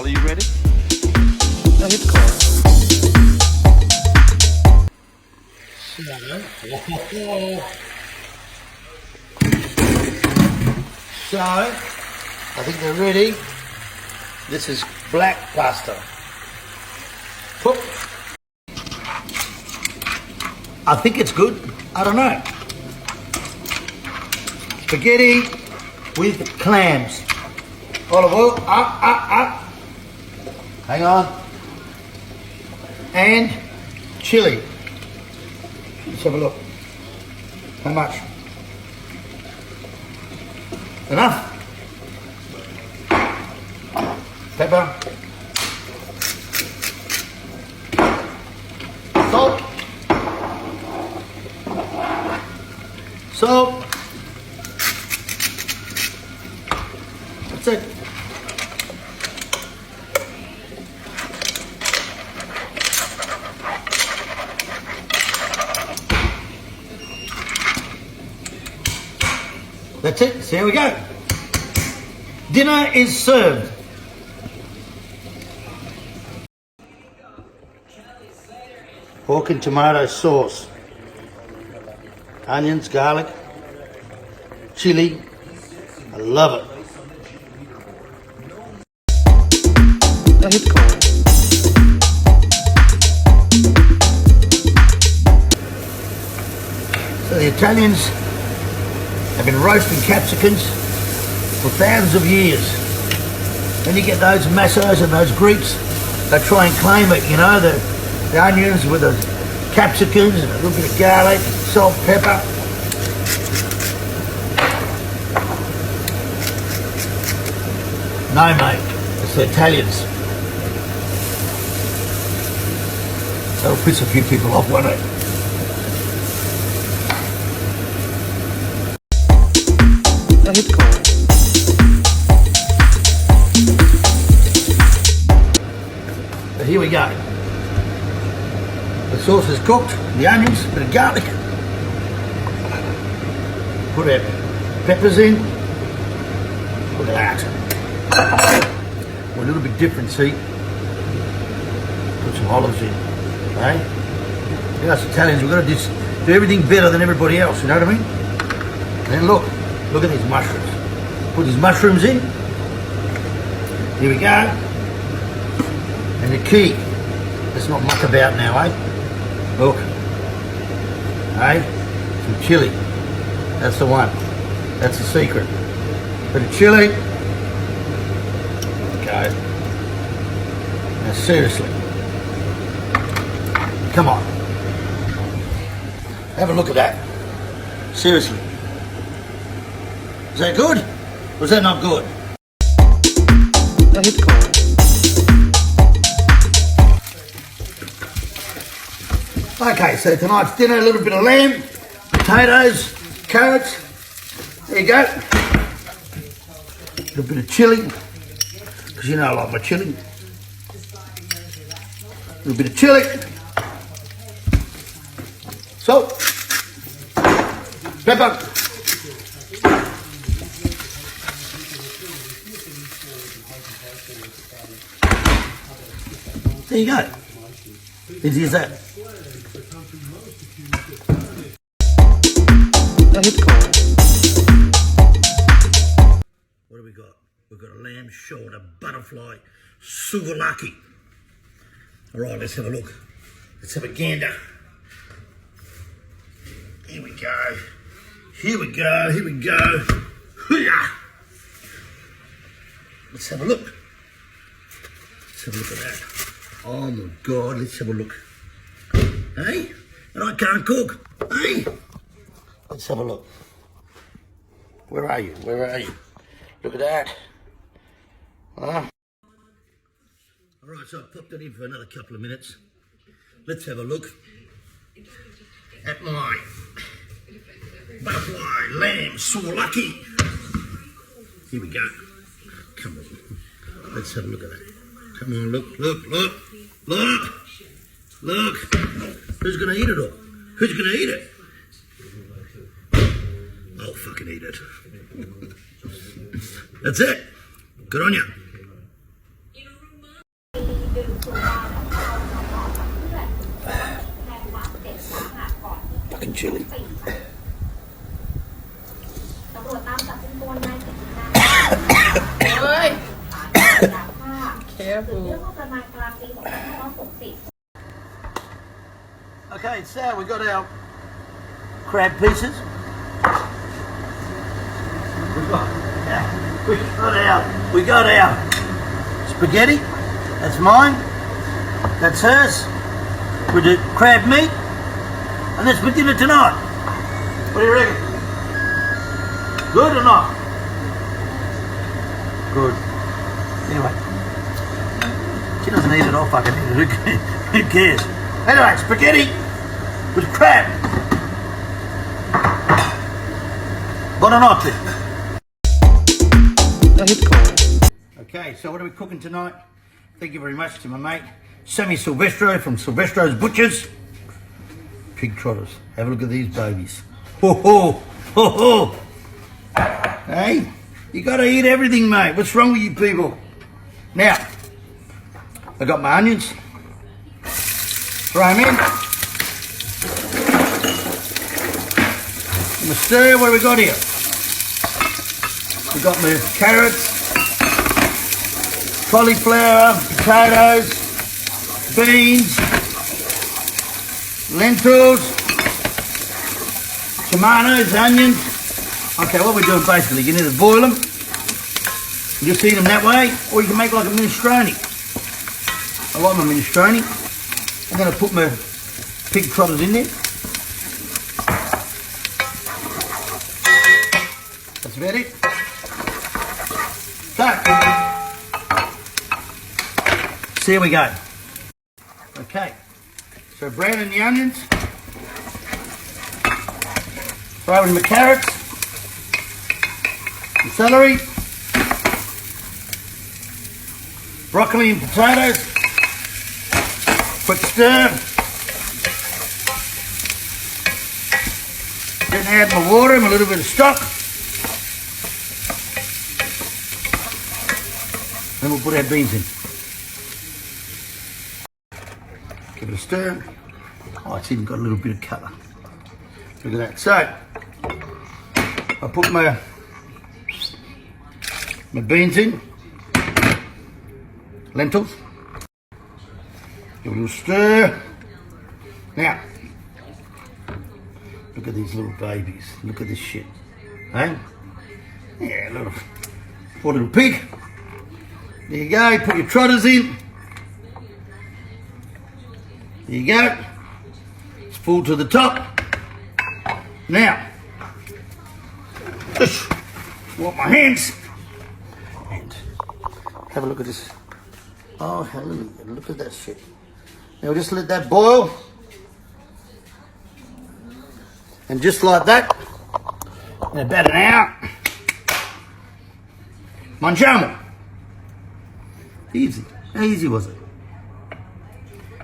Are you ready? Now hit the car. So, I think they're ready. This is black pasta. Whoop. I think it's good. I don't know. Spaghetti with clams. Olive oil. Up. Hang on. And chili. Let's have a look. How much? Enough? Pepper. Salt. Salt. That's it. That's it. So here we go. Dinner is served. Pork and tomato sauce. Onions, garlic, chili. I love it. Now hit the car. So the Italians have been roasting capsicums for thousands of years. Then you get those Massos and those Greeks, they try and claim it, you know, the onions with the capsicums and a little bit of garlic, salt, pepper. No, mate, it's the Italians. That'll piss a few people off, won't it? Now hit the car. But here we go. The sauce is cooked, the onions, a bit of garlic. Put our peppers in. Look at that. We're a little bit different, see? Put some olives in, eh? You know, us Italians, we've got to just do everything better than everybody else, you know what I mean? And then look at these mushrooms. Put these mushrooms in. Here we go. And the key, let's not muck about now, eh? Look, eh? Some chili. That's the one. That's the secret. Bit of chili. Go. Now seriously. Come on. Have a look at that. Seriously. Is that good? Or is that not good? Now hit the car. Okay, so tonight's dinner, a little bit of lamb, potatoes, carrots. There you go. A little bit of chili, because you know I like my chili. A little bit of chili. Salt. Pepper. There you go. Easy as that. Now hit the car. What do we got? We've got a lamb shoulder, butterfly, souvlaki. All right, let's have a look. Let's have a gander. Here we go. Here we go. Here we go. Hoo-yah. Let's have a look. Let's have a look at that. Oh my God, let's have a look. Hey? And I can't cook. Hey? Let's have a look. Where are you? Where are you? Look at that. All right, so I popped it in for another couple of minutes. Let's have a look at my butterfly lamb souvlaki. Here we go. Come on. Let's have a look at that. Come on, look. Who's going to eat it all? Who's going to eat it? I'll fucking eat it. That's it. Good on you. Fucking chili. Careful. Okay, so we got our crab pieces. We got our spaghetti. That's mine. That's hers. With the crab meat. And that's for dinner tonight. What do you reckon? Good or not? Good. Anyway. She doesn't eat it, I'll fucking eat it. Who cares? Anyway, spaghetti with crab. Buonanotte. A hit call. Okay, so what are we cooking tonight? Thank you very much to my mate Sammy Silvestro from Silvestro's Butchers. Pig trotters. Have a look at these babies. Ho ho! Ho ho! Hey, you gotta eat everything, mate. What's wrong with you people? Now, I got my onions. Throw them in. I'm gonna stir. What do we got here? We got my carrots, cauliflower, potatoes, beans, lentils, tomatoes, onions. Okay, what we're doing basically, you can either boil them, you just eat them that way, or you can make like a minestrone. I like my minestrone. I'm going to put my pig trotters in there. That's about it. So, here we go. Okay, so browning the onions. Throw in the carrots, the celery, broccoli and potatoes. Quick stir. Then add my water and a little bit of stock. Then we'll put our beans in. Give it a stir. Oh, it's even got a little bit of colour. Look at that. So, I put my beans in. Lentils. Give it a little stir. Now, look at these little babies. Look at this shit. Hey? Yeah, poor little pig. There you go. Put your trotters in. There you go. It's full to the top. Now, just wipe my hands and have a look at this. Oh, hallelujah. Look at that shit. Now we'll just let that boil. And just like that, in about an hour, mangiamo. Easy. How easy was it?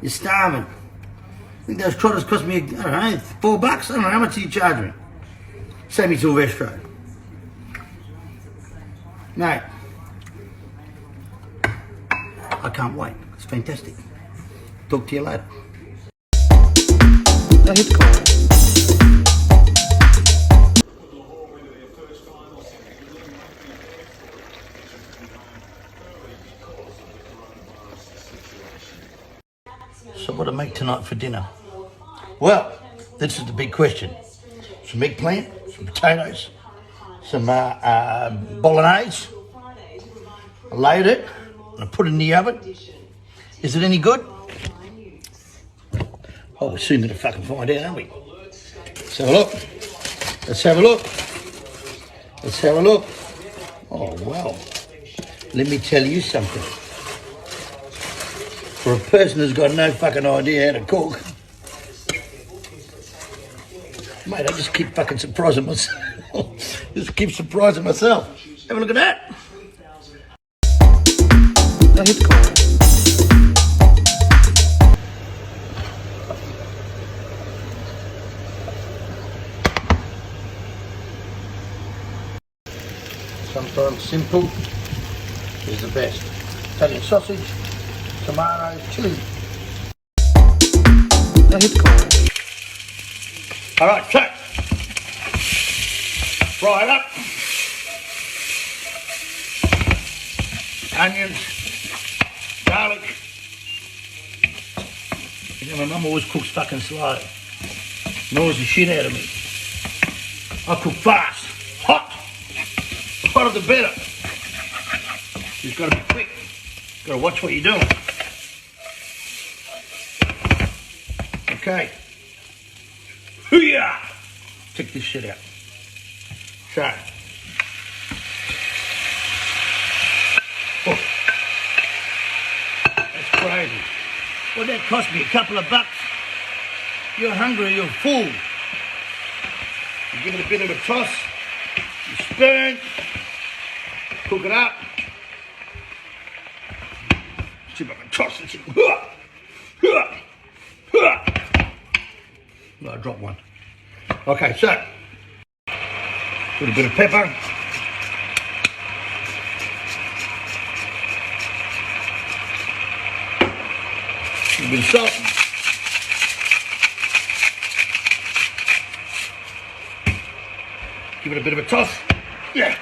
You're starving. I think those trotters cost me, I don't know, $4. I don't know, how much do you charge me? Sammy Silvestro. Mate, I can't wait. It's fantastic. Talk to you later. A hit call. So what to make tonight for dinner? Well, this is the big question. Some eggplant, some potatoes, some bolognese. I laid it and I put it in the oven. Is it any good? Oh, we're soon going to fucking find out, aren't we? Let's have a look. Let's have a look. Let's have a look. Oh, wow. Let me tell you something. For a person who's got no fucking idea how to cook, mate, I just keep fucking surprising myself. Just keep surprising myself. Have a look at that. A hit call. Sometimes simple is the best. Italian sausage, tomatoes, chilli. Let it cool. Alright, so fry it up. Onions, garlic. You know, my mum always cooks fucking slow. Annoys the shit out of me. I cook fast, hot. Hotter the better. You've got to be quick. You've got to watch what you're doing. Okay. Hoo-yah! Check this shit out. So. Oh. That's crazy. Well, that cost me a couple of bucks. You're hungry, you're full. You give it a bit of a toss. You spoon. Cook it up. See if I can toss this. No, I dropped one. Okay, so. Put a bit of pepper. A bit of salt. Give it a bit of a toss. Yeah.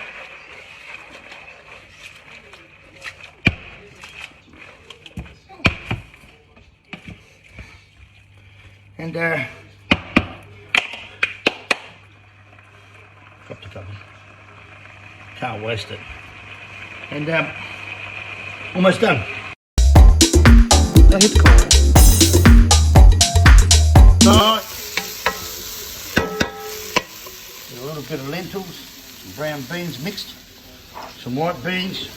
And dropped a couple. Can't waste it. And almost done. Let it cool. Alright. A little bit of lentils, some brown beans mixed, some white beans,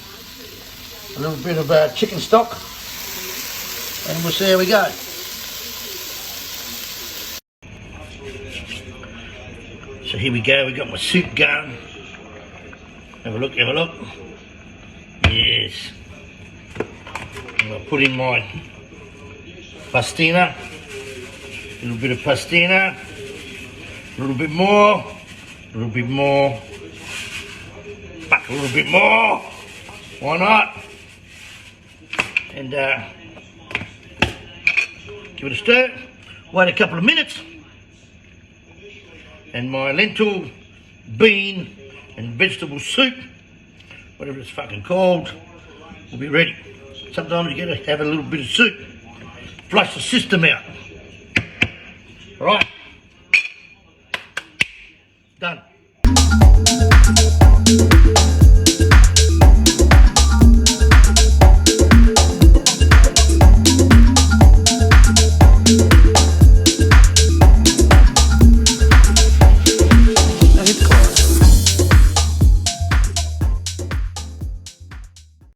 a little bit of chicken stock, and we'll see how we go. So here we go, we got my soup going. Have a look, have a look. Yes. I'm going to put in my pastina, a little bit of pastina, a little bit more, a little bit more, back a little bit more, why not? And give it a stir, wait a couple of minutes, and my lentil, bean and vegetable soup, whatever it's fucking called, will be ready. Sometimes you gotta have a little bit of soup, flush the system out. All right, done.